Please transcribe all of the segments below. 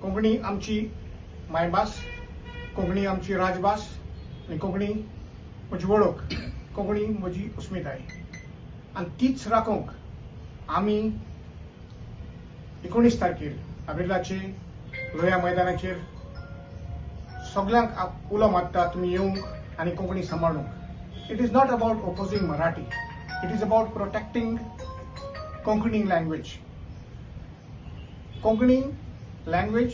कोंकणी आमची मायभास, कोंकणी आमची राजभास आणि कोंकणी म्हजी वळख, कोंकणी म्हजी अस्मिताय आणि तीच राखूंक आमी 19 तारखेर आबिर्लाचे लोया मैदानाचेर सगळ्यांक उलो मारता तुमी येवंक आनी कोंकणी सांबाळूंक. It is not about opposing Marathi, it is about protecting Konkani language. Konkani language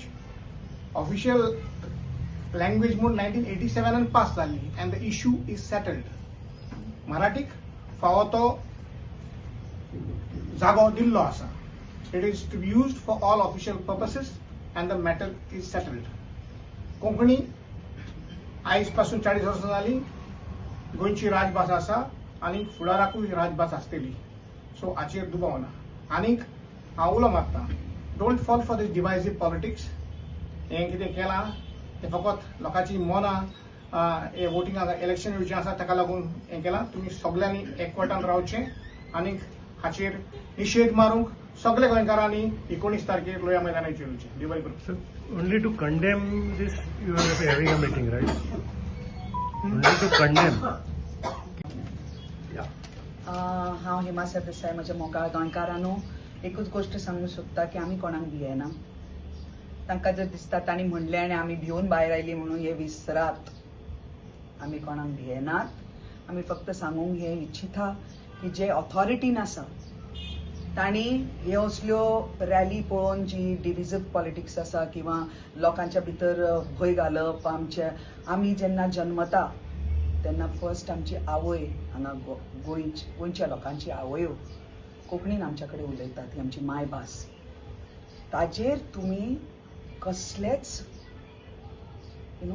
official language म्हणून 1987 पास जाल्ली and the issue is settled. मराठीक फावो तो जागो दिल्लो आसा. It is to be used for all official purposes and the matter is settled. Konkani आयज पासून 40 वर्सां जाली गोंयची राजभास आसा आनी फुडाराकूय राजभास आसतली. सो हाचेर दुबाव ना. आनीक हांव उलो मारतां, don't fall for this divisive politics. हें कितें केलां तें फकत लोकांची मनां हे वोटिंगाक इलेक्शन येवचें आसा ताका लागून हें केलां. तुमी सगळ्यांनी एकवटान रावचें आनीक हाचेर निशेध मारूंक सगळे गोंयकारांनी 19 तारखेर लोया मैदानाचेर येवचें. देव बरें करूं. Only to condemn this, you are having a meeting, right? Only to condemn. हांव हेमा सरदेसाय म्हज्या मोगाळ गोंयकारांनो एकूच गोश्ट सांगूंक सोदता की आमी कोणाक भियेना. तांकां जर दिसता तांणी म्हणलें आनी आमी भिवन भायर आयली म्हणून हे विसरात. आमी कोणाक भियेनात. आमी फक्त सांगूंक हे इच्छिता की जे ऑथॉरिटीन आसा तांणी ह्यो असल्यो रॅली पळोवन जी डिविजीव पॉलिटिक्स आसा किंवा लोकांच्या भितर भंय घालप आमी जेन्ना जन्मता तेन्ना फर्स्ट आमची आवय हांगा गोंयच्या लोकांची आवयो कोंकणीन आमच्या कडेन उलयतात. ही आमची मायभास. ताजेर तुमी कसलेच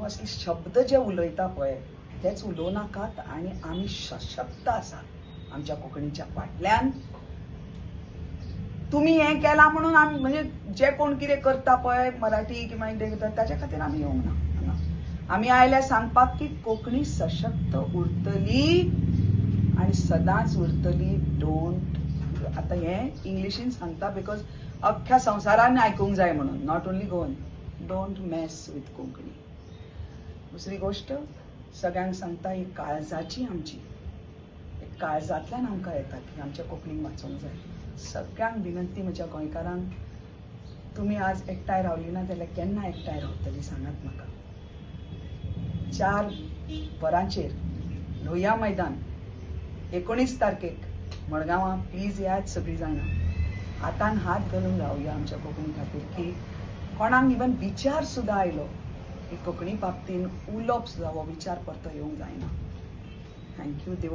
असले शब्द जे उलयता पळय तेच उलोव नाकात. आनी आमी सशक्त आसात आमच्या कोंकणीच्या फाटल्यान. तुमी हें केलां म्हणून आमी म्हणजे जे कोण कितें करता पळय मराठी किंवा कितें करता ताच्या खातीर आमी येवंक ना. आमी आयल्या सांगपाक की कोंकणी सशक्त उरतली आनी सदांच उरतली. डोंट आतां हें इंग्लिशीन सांगता बिकॉज अख्ख्या संवसारान आयकूंक जाय म्हणून, not only Goan. Don't mess with Konkani. दुसरी गोश्ट सगळ्यांक सांगता ही काळजाची आमची काळजांतल्यान आमकां येता की आमच्या कोंकणीक वाचोवंक जाय. सगळ्यांक विनंती म्हज्या गोंयकारांक, तुमी आज एकठांय रावली ना जाल्यार केन्ना एकठांय रावतली सांगात म्हाका. 4 वरांचेर लोहिया मैदान 19 तारखेक मडगांवां प्लीज यात सगळीं जाणां. हातान हात घालून रावया आमच्या कोंकणी खातीर की कोणाक इवन विचार सुद्दां आयलो की कोंकणी बाबतीन उलोवप सुद्दां हो विचार परतो येवंक जायना. थँक्यू. देव